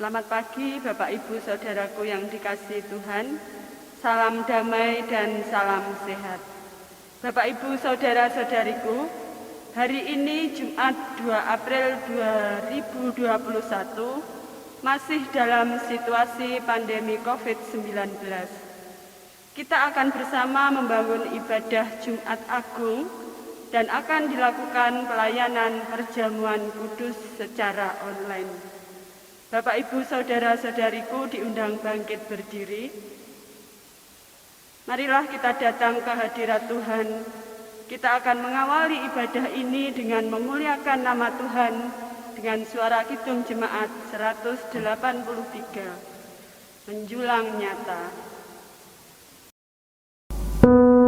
Selamat pagi Bapak Ibu Saudaraku yang dikasihi Tuhan. Salam damai dan salam sehat. Bapak Ibu Saudara-saudariku, hari ini Jumat 2 April 2021 masih dalam situasi pandemi COVID-19. Kita akan bersama membangun ibadah Jumat Agung dan akan dilakukan pelayanan perjamuan kudus secara online. Bapak Ibu Saudara-saudariku diundang bangkit berdiri. Marilah kita datang ke hadirat Tuhan. Kita akan mengawali ibadah ini dengan memuliakan nama Tuhan dengan suara kidung jemaat 183. Menjulang nyata. Yang menyala-nyala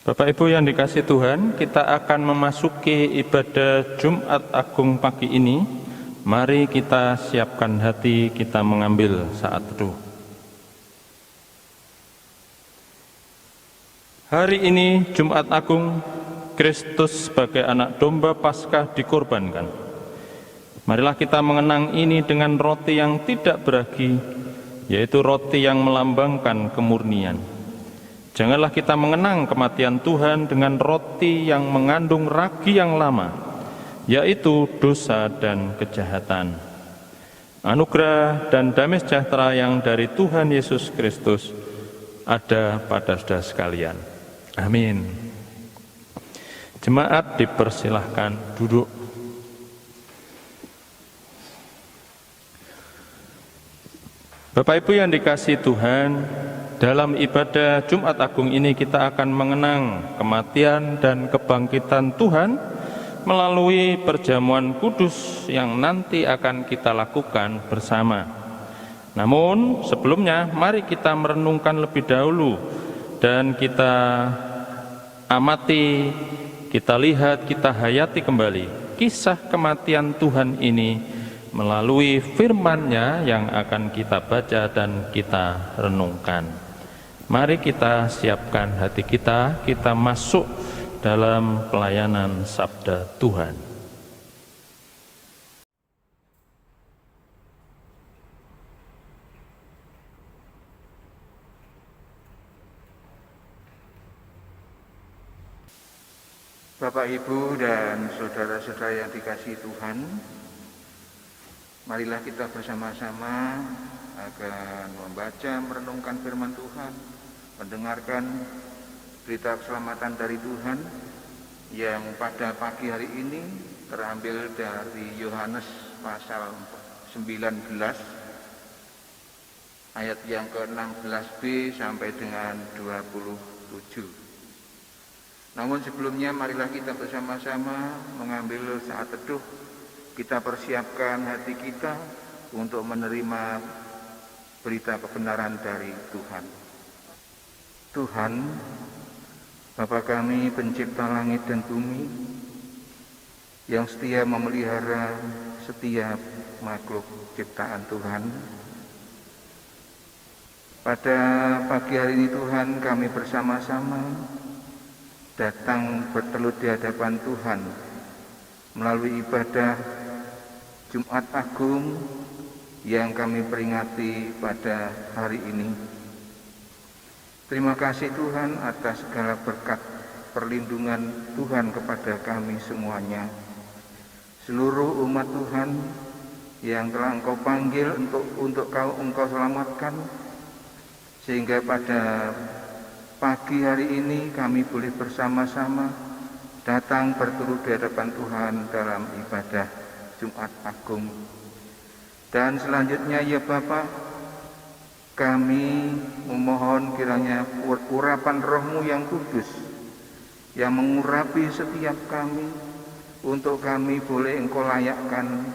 Bapak Ibu yang dikasihi Tuhan, kita akan memasuki ibadah Jumat Agung pagi ini. Mari kita siapkan hati, kita mengambil saat teduh. Hari ini Jumat Agung, Kristus sebagai anak domba Paskah dikorbankan. Marilah kita mengenang ini dengan roti yang tidak beragi, yaitu roti yang melambangkan kemurnian. Janganlah kita mengenang kematian Tuhan dengan roti yang mengandung ragi yang lama, yaitu dosa dan kejahatan. Anugerah dan damai sejahtera yang dari Tuhan Yesus Kristus ada pada saudara sekalian. Amin. Jemaat dipersilahkan duduk. Bapak Ibu yang dikasihi Tuhan, dalam ibadah Jumat Agung ini kita akan mengenang kematian dan kebangkitan Tuhan melalui perjamuan kudus yang nanti akan kita lakukan bersama. Namun sebelumnya mari kita merenungkan lebih dahulu dan kita amati, kita lihat, kita hayati kembali kisah kematian Tuhan ini melalui firman-Nya yang akan kita baca dan kita renungkan. Mari kita siapkan hati kita, kita masuk dalam pelayanan sabda Tuhan. Bapak, Ibu, dan saudara-saudara yang dikasihi Tuhan, marilah kita bersama-sama akan membaca, merenungkan firman Tuhan, mendengarkan berita keselamatan dari Tuhan yang pada pagi hari ini terambil dari Yohanes pasal 19 ayat yang ke-16b sampai dengan 27. Namun sebelumnya marilah kita bersama-sama mengambil saat teduh, kita persiapkan hati kita untuk menerima berita kebenaran dari Tuhan. Tuhan, Bapa kami pencipta langit dan bumi, yang setia memelihara setiap makhluk ciptaan Tuhan. Pada pagi hari ini Tuhan, kami bersama-sama datang bertelut di hadapan Tuhan melalui ibadah Jumat Agung yang kami peringati pada hari ini. Terima kasih Tuhan atas segala berkat perlindungan Tuhan kepada kami semuanya. Seluruh umat Tuhan yang telah Engkau panggil untuk Engkau selamatkan, sehingga pada pagi hari ini kami boleh bersama-sama datang berturut di hadapan Tuhan dalam ibadah Jumat Agung. Dan selanjutnya ya Bapa, kami memohon kiranya urapan Roh-Mu yang kudus yang mengurapi setiap kami, untuk kami boleh Engkau layakkan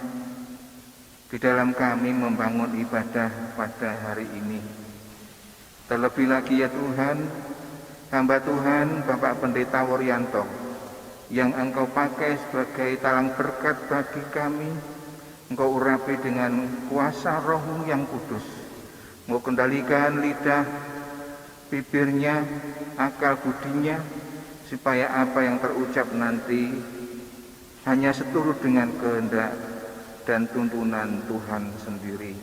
di dalam kami membangun ibadah pada hari ini. Terlebih lagi ya Tuhan, hamba Tuhan Bapak Pendeta Woryanto yang Engkau pakai sebagai talang berkat bagi kami, Engkau urapi dengan kuasa Roh-Mu yang kudus. Engkau kendalikan lidah, bibirnya, akal budinya, supaya apa yang terucap nanti hanya seturut dengan kehendak dan tuntunan Tuhan sendiri.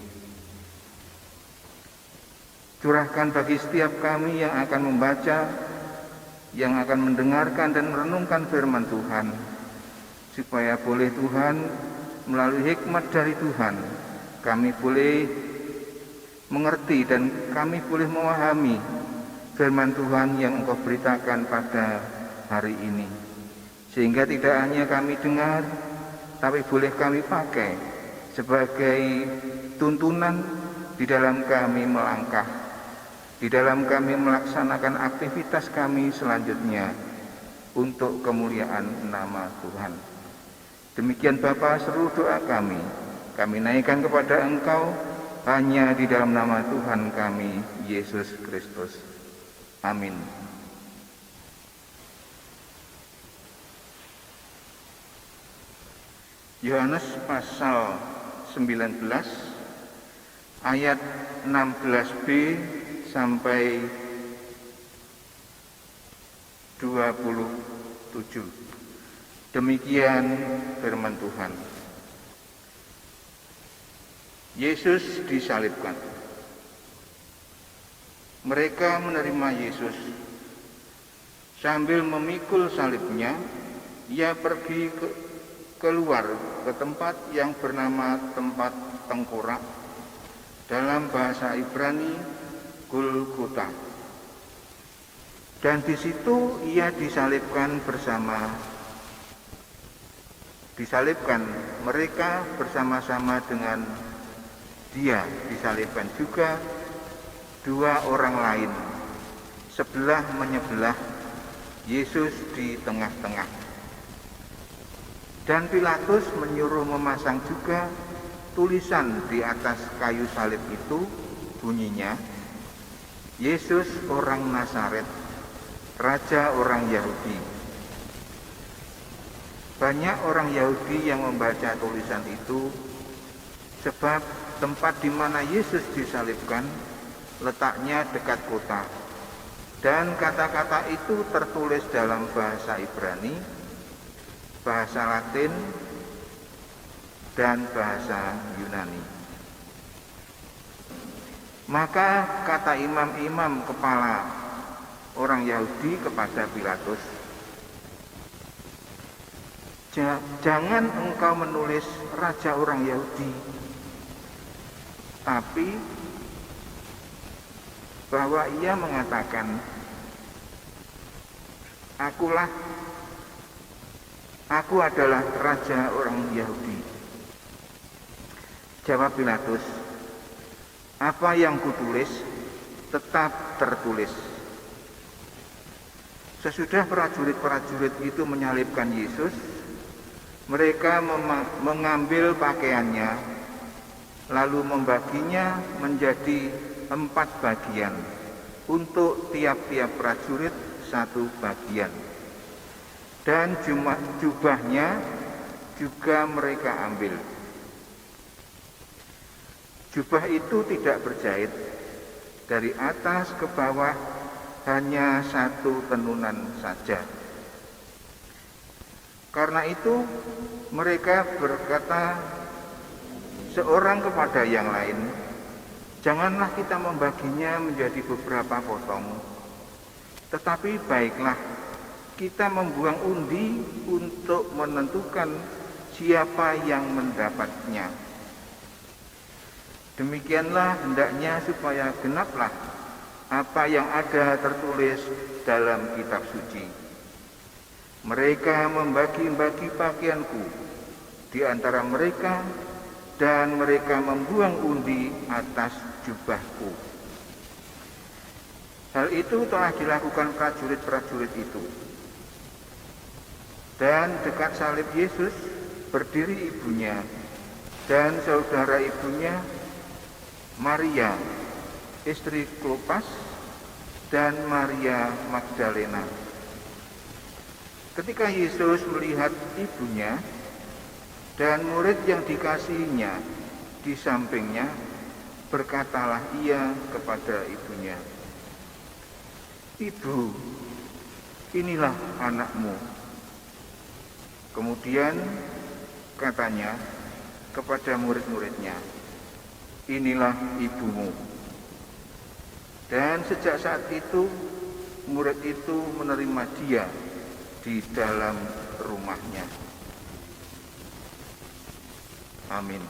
Curahkan bagi setiap kami yang akan membaca, yang akan mendengarkan dan merenungkan firman Tuhan, supaya boleh Tuhan melalui hikmat dari Tuhan kami boleh mengerti dan kami boleh memahami firman Tuhan yang Engkau beritakan pada hari ini, sehingga tidak hanya kami dengar, tapi boleh kami pakai sebagai tuntunan di dalam kami melangkah, di dalam kami melaksanakan aktivitas kami selanjutnya untuk kemuliaan nama Tuhan. Demikian Bapa, seluruh doa kami naikkan kepada Engkau hanya di dalam nama Tuhan kami, Yesus Kristus. Amin. Yohanes pasal 19 ayat 16b sampai 27. Demikian firman Tuhan. Yesus disalibkan. Mereka menerima Yesus. Sambil memikul salibnya, ia pergi keluar ke tempat yang bernama tempat tengkorak, dalam bahasa Ibrani Golgota. Dan di situ ia disalibkan mereka bersama-sama dengan dia. Disalibkan juga dua orang lain, sebelah menyebelah, Yesus di tengah-tengah. Dan Pilatus menyuruh memasang juga tulisan di atas kayu salib itu, bunyinya, Yesus orang Nazaret, Raja orang Yahudi. Banyak orang Yahudi yang membaca tulisan itu, sebab tempat di mana Yesus disalibkan letaknya dekat kota. Dan kata-kata itu tertulis dalam bahasa Ibrani, bahasa Latin, dan bahasa Yunani. Maka kata imam-imam kepala orang Yahudi kepada Pilatus, jangan engkau menulis Raja orang Yahudi, tapi bahwa ia mengatakan, Aku adalah Raja orang Yahudi. Jawab Pilatus, apa yang kutulis tetap tertulis. Sesudah prajurit-prajurit itu menyalibkan Yesus, mereka mengambil pakaiannya, lalu membaginya menjadi 4 bagian, untuk tiap-tiap prajurit 1 bagian. Dan jubahnya juga mereka ambil. Jubah itu tidak berjahit, dari atas ke bawah hanya 1 tenunan saja. Karena itu mereka berkata seorang kepada yang lain, janganlah kita membaginya menjadi beberapa potong, tetapi baiklah kita membuang undi untuk menentukan siapa yang mendapatnya. Demikianlah hendaknya supaya genaplah apa yang ada tertulis dalam kitab suci. Mereka membagi-bagi pakaianku di antara mereka, dan mereka membuang undi atas jubahku. Hal itu telah dilakukan prajurit-prajurit itu. Dan dekat salib Yesus berdiri ibunya dan saudara ibunya, Maria, istri Klopas, dan Maria Magdalena. Ketika Yesus melihat ibunya dan murid yang dikasihinya di sampingnya, berkatalah ia kepada ibunya, Ibu, inilah anakmu. Kemudian katanya kepada murid-muridnya, inilah ibumu. Dan sejak saat itu, murid itu menerima dia di dalam rumahnya. Amin.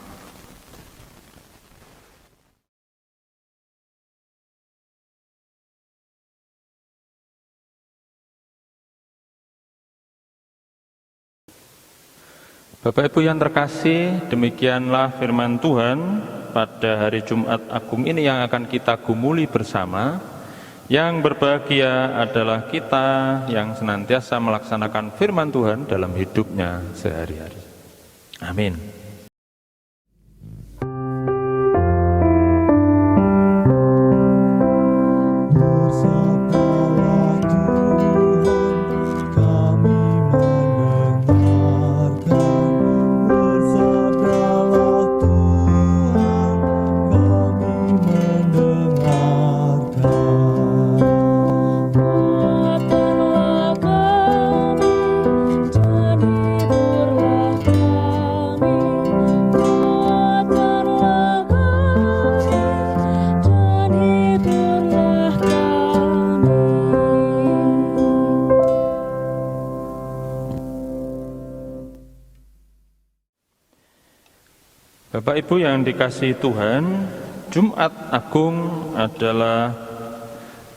Bapak Ibu yang terkasih, demikianlah firman Tuhan pada hari Jumat Agung ini yang akan kita gumuli bersama. Yang berbahagia adalah kita yang senantiasa melaksanakan firman Tuhan dalam hidupnya sehari-hari. Amin. Bapak Ibu yang dikasihi Tuhan, Jumat Agung adalah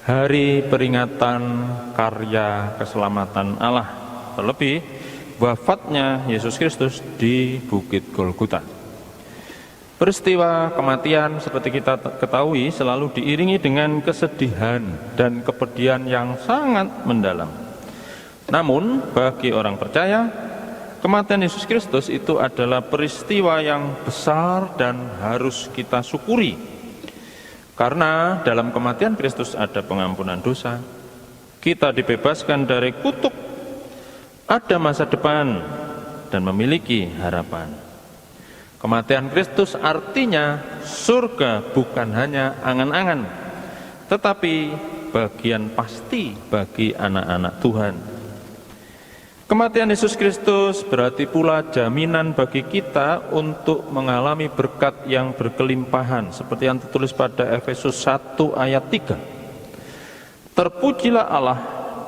hari peringatan karya keselamatan Allah, terlebih wafatnya Yesus Kristus di Bukit Golgota. Peristiwa kematian seperti kita ketahui selalu diiringi dengan kesedihan dan kepedihan yang sangat mendalam. Namun bagi orang percaya, kematian Yesus Kristus itu adalah peristiwa yang besar dan harus kita syukuri. Karena dalam kematian Kristus ada pengampunan dosa, kita dibebaskan dari kutuk, ada masa depan, dan memiliki harapan. Kematian Kristus artinya surga bukan hanya angan-angan, tetapi bagian pasti bagi anak-anak Tuhan. Kematian Yesus Kristus berarti pula jaminan bagi kita untuk mengalami berkat yang berkelimpahan, seperti yang tertulis pada Efesus 1 ayat 3. Terpujilah Allah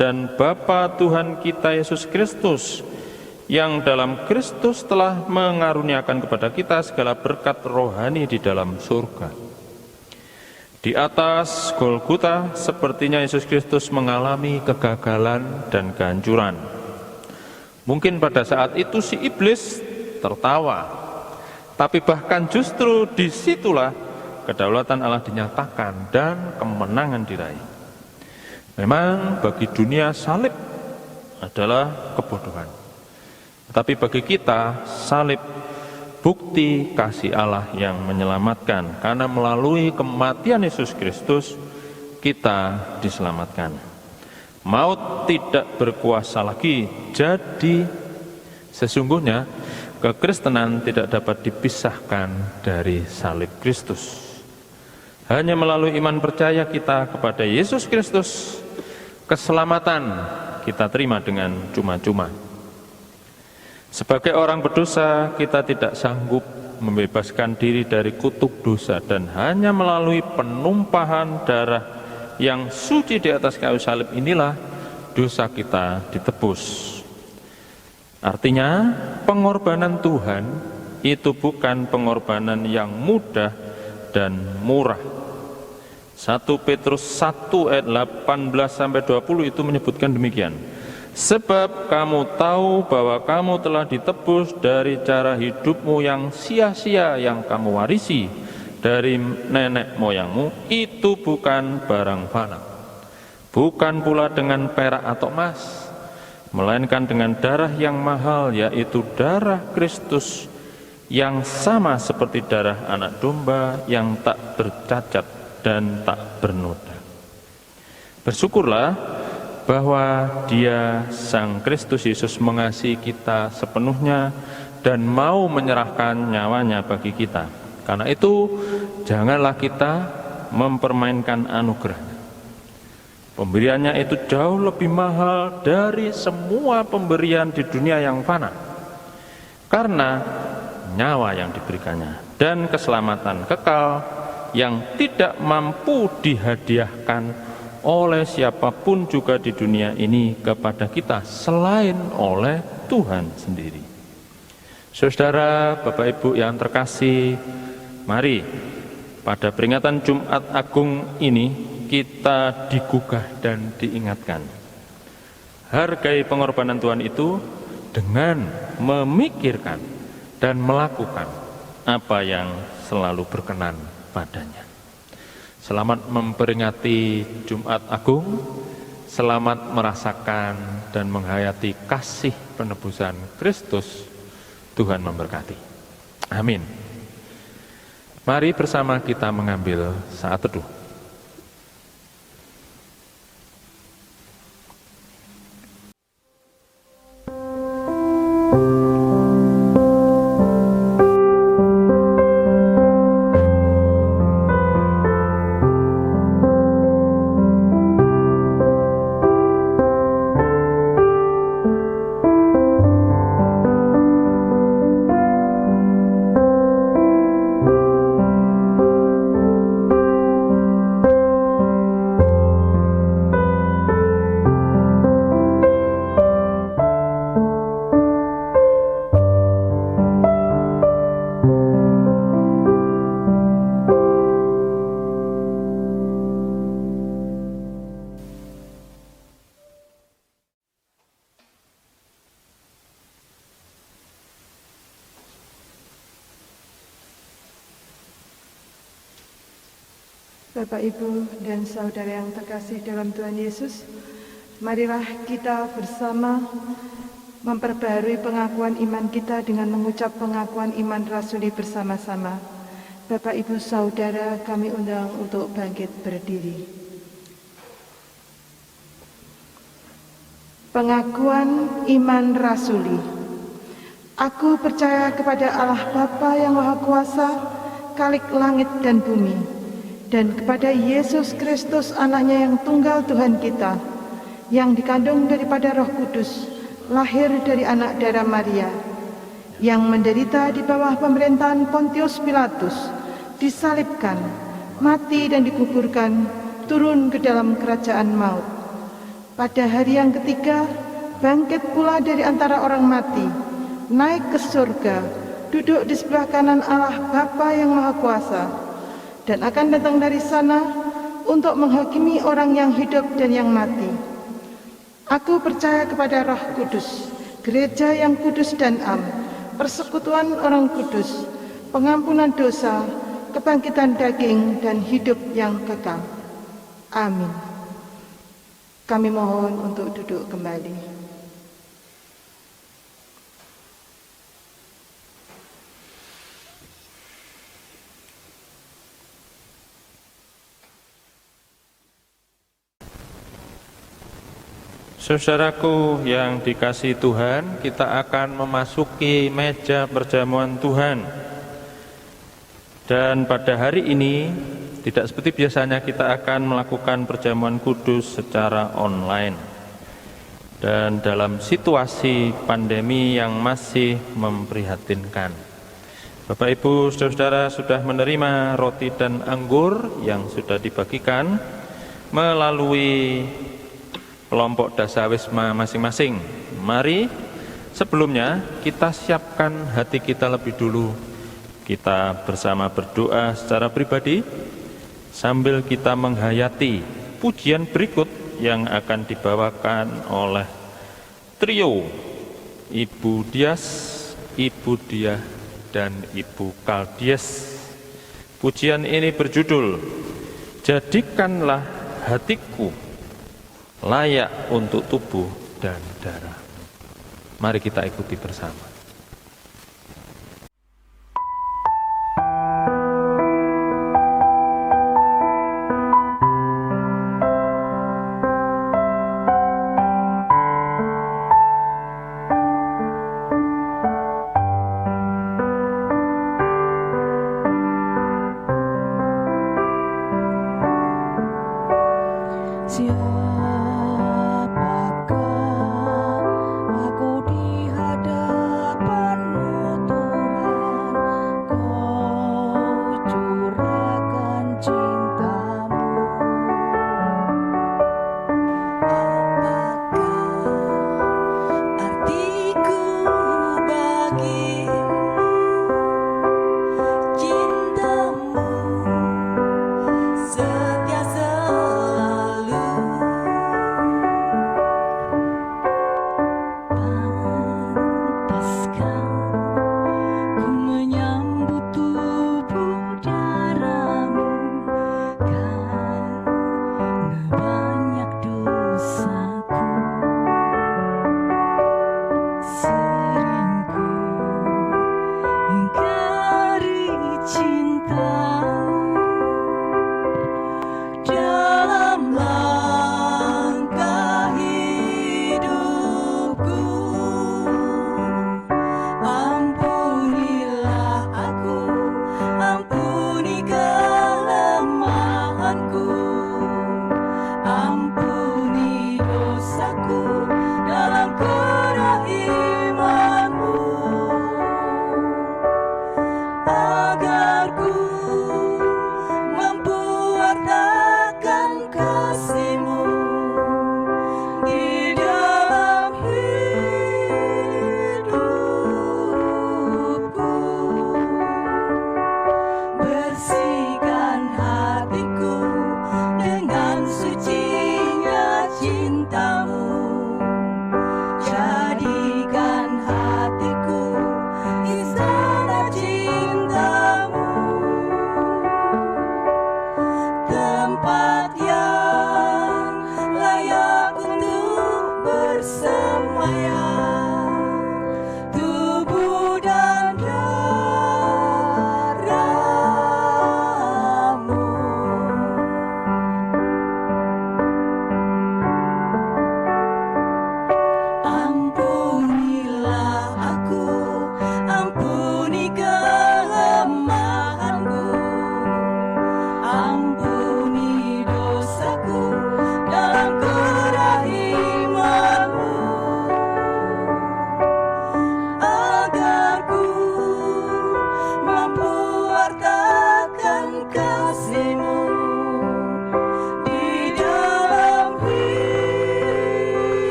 dan Bapa Tuhan kita Yesus Kristus, yang dalam Kristus telah mengaruniakan kepada kita segala berkat rohani di dalam surga. Di atas Golgota, sepertinya Yesus Kristus mengalami kegagalan dan kehancuran. Mungkin pada saat itu si iblis tertawa, tapi bahkan justru disitulah kedaulatan Allah dinyatakan dan kemenangan diraih. Memang bagi dunia salib adalah kebodohan, tapi bagi kita salib bukti kasih Allah yang menyelamatkan, karena melalui kematian Yesus Kristus kita diselamatkan. Maut tidak berkuasa lagi, jadi sesungguhnya kekristenan tidak dapat dipisahkan dari salib Kristus. Hanya melalui iman percaya kita kepada Yesus Kristus, keselamatan kita terima dengan cuma-cuma. Sebagai orang berdosa, kita tidak sanggup membebaskan diri dari kutuk dosa, dan hanya melalui penumpahan darah yang suci di atas kayu salib inilah dosa kita ditebus. Artinya, pengorbanan Tuhan itu bukan pengorbanan yang mudah dan murah. 1 Petrus 1 ayat 18-20 itu menyebutkan demikian. Sebab kamu tahu bahwa kamu telah ditebus dari cara hidupmu yang sia-sia yang kamu warisi dari nenek moyangmu, itu bukan barang fana, bukan pula dengan perak atau emas, melainkan dengan darah yang mahal, yaitu darah Kristus, yang sama seperti darah anak domba yang tak bercacat dan tak bernoda. Bersyukurlah bahwa Dia, Sang Kristus Yesus, mengasihi kita sepenuhnya dan mau menyerahkan nyawanya bagi kita. Karena itu, janganlah kita mempermainkan anugerah. Pemberiannya itu jauh lebih mahal dari semua pemberian di dunia yang fana. Karena nyawa yang diberikannya dan keselamatan kekal yang tidak mampu dihadiahkan oleh siapapun juga di dunia ini kepada kita selain oleh Tuhan sendiri. Saudara, Bapak Ibu yang terkasih, mari pada peringatan Jumat Agung ini kita digugah dan diingatkan. Hargai pengorbanan Tuhan itu dengan memikirkan dan melakukan apa yang selalu berkenan padanya. Selamat memperingati Jumat Agung, selamat merasakan dan menghayati kasih penebusan Kristus. Tuhan memberkati. Amin. Mari bersama kita mengambil saat teduh. Bapak, Ibu, dan saudara yang terkasih dalam Tuhan Yesus, marilah kita bersama memperbarui pengakuan iman kita dengan mengucap pengakuan iman rasuli bersama-sama. Bapak, Ibu, saudara, kami undang untuk bangkit berdiri. Pengakuan iman rasuli. Aku percaya kepada Allah Bapa yang Maha Kuasa, Khalik langit dan bumi, dan kepada Yesus Kristus, anaknya yang tunggal Tuhan kita, yang dikandung daripada Roh Kudus, lahir dari anak darah Maria, yang menderita di bawah pemerintahan Pontius Pilatus, disalibkan, mati dan dikuburkan, turun ke dalam kerajaan maut. Pada hari yang ketiga, bangkit pula dari antara orang mati, naik ke surga, duduk di sebelah kanan Allah Bapa yang Maha Kuasa, dan akan datang dari sana untuk menghakimi orang yang hidup dan yang mati. Aku percaya kepada Roh Kudus, gereja yang kudus dan am, persekutuan orang kudus, pengampunan dosa, kebangkitan daging, dan hidup yang kekal. Amin. Kami mohon untuk duduk kembali. Saudaraku yang dikasihi Tuhan, kita akan memasuki meja perjamuan Tuhan. Dan pada hari ini, tidak seperti biasanya, kita akan melakukan perjamuan kudus secara online. Dan dalam situasi pandemi yang masih memprihatinkan. Bapak, Ibu, saudara-saudara sudah menerima roti dan anggur yang sudah dibagikan melalui kelompok dasawisma masing-masing. Mari sebelumnya kita siapkan hati kita lebih dulu. Kita bersama berdoa secara pribadi sambil kita menghayati pujian berikut yang akan dibawakan oleh trio Ibu Dias, Ibu Diah, dan Ibu Kaldies. Pujian ini berjudul "Jadikanlah hatiku layak untuk tubuh dan darah". Mari kita ikuti bersama. Agar ku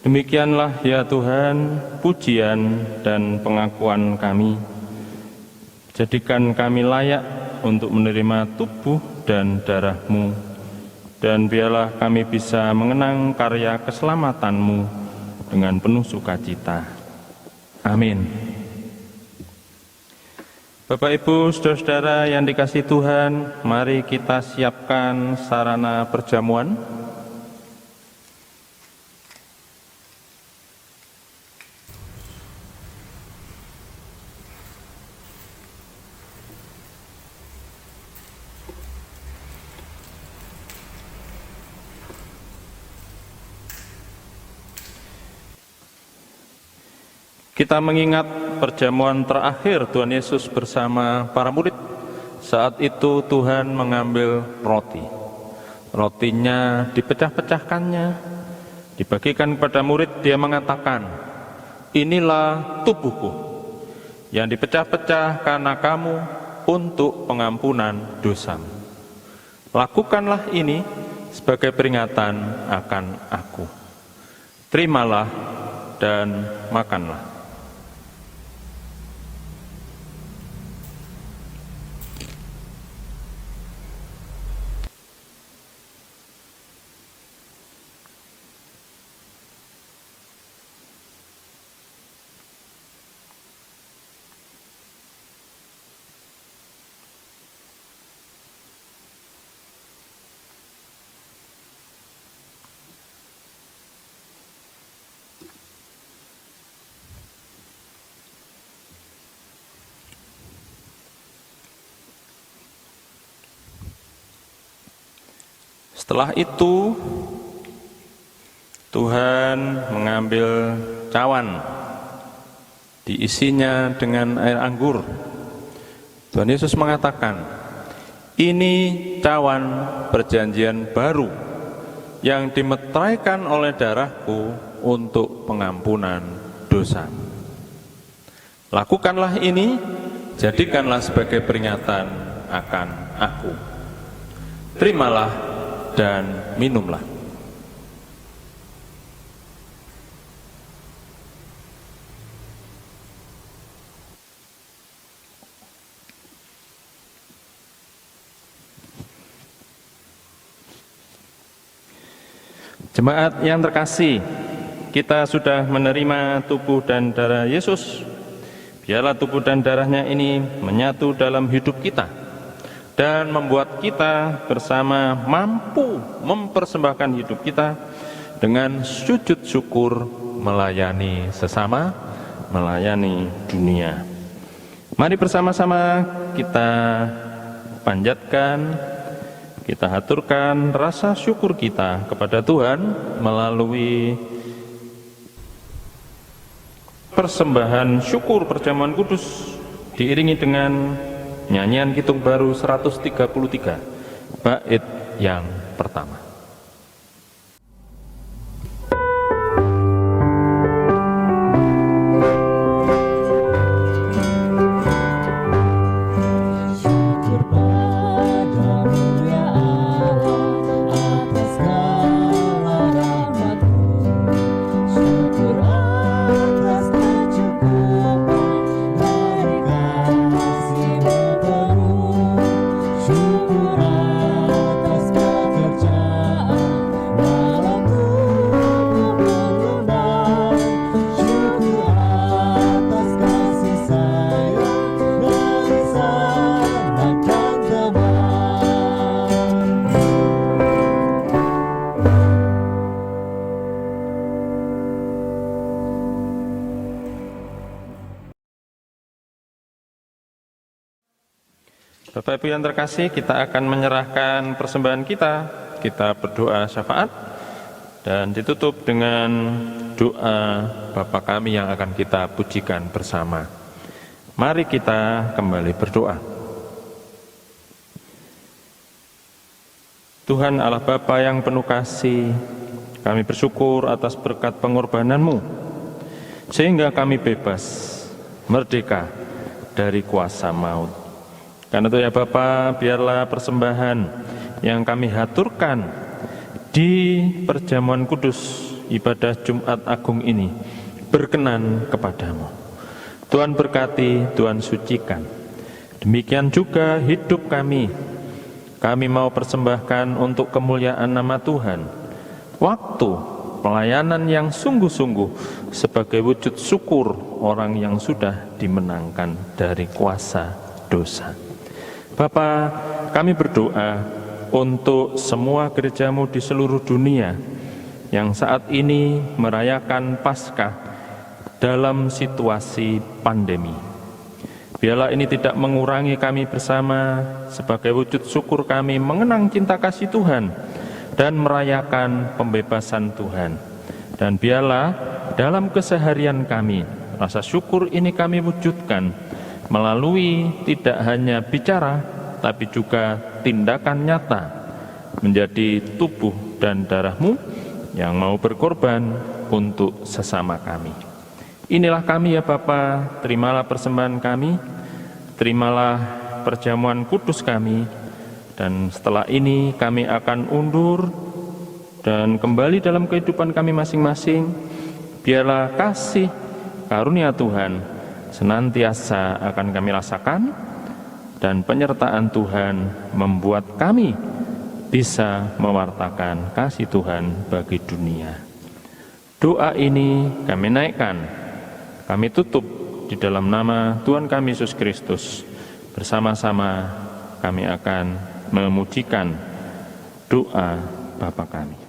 Demikianlah ya Tuhan, pujian dan pengakuan kami. Jadikan kami layak untuk menerima tubuh dan darah-Mu, dan biarlah kami bisa mengenang karya keselamatan-Mu dengan penuh sukacita. Amin. Bapak, Ibu, saudara-saudara yang dikasihi Tuhan, mari kita siapkan sarana perjamuan. Kita mengingat perjamuan terakhir Tuhan Yesus bersama para murid. Saat itu Tuhan mengambil roti. Rotinya dipecah-pecahkannya, dibagikan kepada murid. Dia mengatakan, inilah tubuhku yang dipecah-pecah karena kamu untuk pengampunan dosamu. Lakukanlah ini sebagai peringatan akan aku. Terimalah dan makanlah. Setelah itu, Tuhan mengambil cawan, diisinya dengan air anggur. Tuhan Yesus mengatakan, ini cawan perjanjian baru yang dimeteraikan oleh darahku untuk pengampunan dosa. Lakukanlah ini, jadikanlah sebagai peringatan akan aku. Terimalah dan minumlah. Jemaat yang terkasih, kita sudah menerima tubuh dan darah Yesus. Biarlah tubuh dan darahnya ini menyatu dalam hidup kita dan membuat kita bersama mampu mempersembahkan hidup kita dengan sujud syukur melayani sesama, melayani dunia. Mari bersama-sama kita panjatkan, kita haturkan rasa syukur kita kepada Tuhan melalui persembahan syukur perjamuan kudus diiringi dengan nyanyian Kidung Baru 133, bait yang pertama. Bapak Ibu yang terkasih, kita akan menyerahkan persembahan kita berdoa syafaat dan ditutup dengan doa Bapa kami yang akan kita pujikan bersama. Mari kita kembali berdoa. Tuhan Allah Bapa yang penuh kasih, kami bersyukur atas berkat pengorbanan-Mu, sehingga kami bebas, merdeka dari kuasa maut. Karena itu ya Bapa, biarlah persembahan yang kami haturkan di perjamuan kudus ibadah Jumat Agung ini berkenan kepadamu. Tuhan berkati, Tuhan sucikan. Demikian juga hidup kami. Kami mau persembahkan untuk kemuliaan nama Tuhan. Waktu pelayanan yang sungguh-sungguh sebagai wujud syukur orang yang sudah dimenangkan dari kuasa dosa. Bapa, kami berdoa untuk semua gerejamu di seluruh dunia yang saat ini merayakan Paskah dalam situasi pandemi. Biarlah ini tidak mengurangi kami bersama sebagai wujud syukur kami mengenang cinta kasih Tuhan dan merayakan pembebasan Tuhan. Dan biarlah dalam keseharian kami, rasa syukur ini kami wujudkan melalui tidak hanya bicara, tapi juga tindakan nyata menjadi tubuh dan darah-Mu yang mau berkorban untuk sesama kami. Inilah kami ya Bapa, terimalah persembahan kami, terimalah perjamuan kudus kami, dan setelah ini kami akan undur dan kembali dalam kehidupan kami masing-masing. Biarlah kasih karunia Tuhan senantiasa akan kami rasakan, dan penyertaan Tuhan membuat kami bisa mewartakan kasih Tuhan bagi dunia. Doa ini kami naikkan, kami tutup di dalam nama Tuhan kami Yesus Kristus. Bersama-sama kami akan memujikan doa Bapa kami.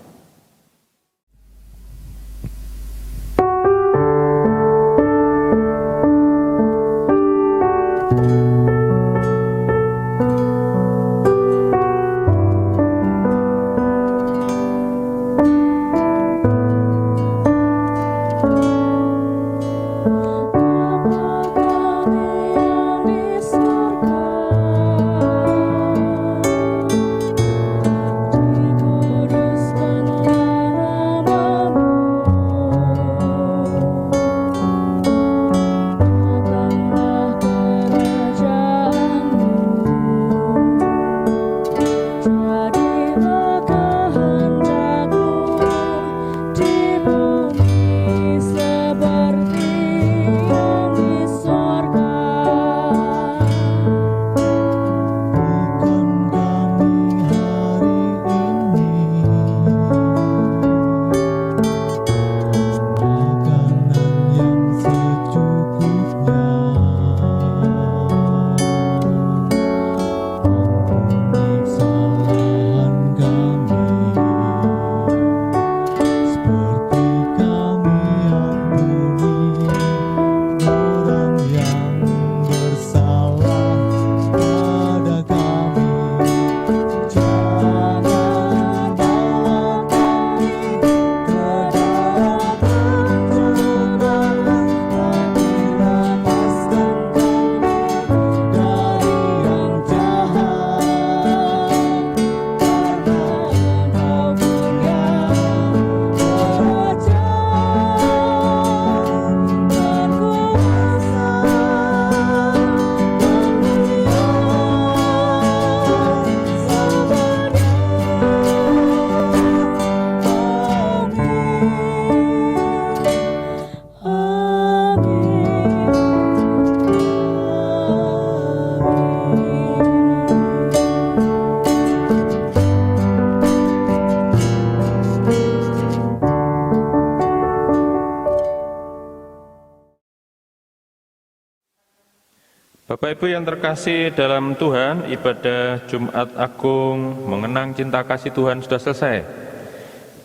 Bapak Ibu yang terkasih dalam Tuhan, ibadah Jumat Agung mengenang cinta kasih Tuhan sudah selesai.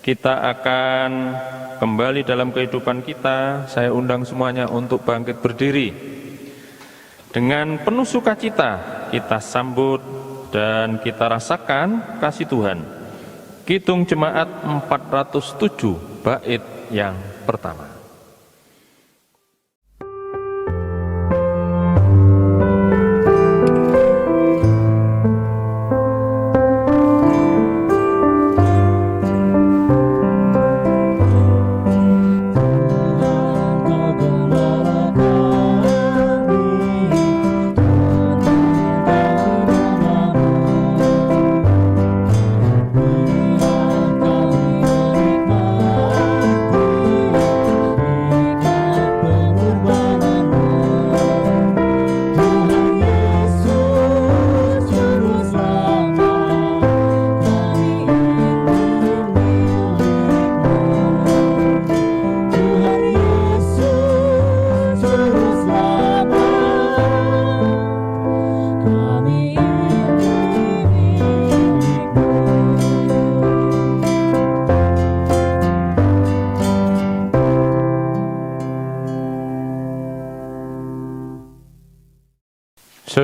Kita akan kembali dalam kehidupan kita. Saya undang semuanya untuk bangkit berdiri. Dengan penuh sukacita kita sambut dan kita rasakan kasih Tuhan. Kidung Jemaat 407 bait yang pertama.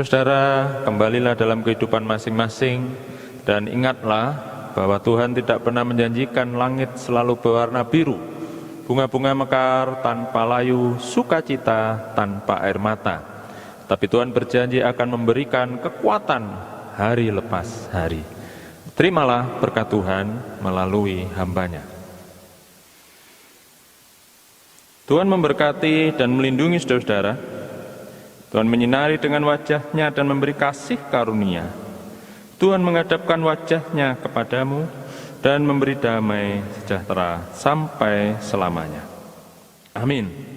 Saudara, kembalilah dalam kehidupan masing-masing dan ingatlah bahwa Tuhan tidak pernah menjanjikan langit selalu berwarna biru, bunga-bunga mekar tanpa layu, sukacita tanpa air mata. Tapi Tuhan berjanji akan memberikan kekuatan hari lepas hari. Terimalah berkat Tuhan melalui hamba-Nya. Tuhan memberkati dan melindungi saudara-saudara. Tuhan menyinari dengan wajah-Nya dan memberi kasih karunia. Tuhan menghadapkan wajah-Nya kepadamu dan memberi damai sejahtera sampai selamanya. Amin.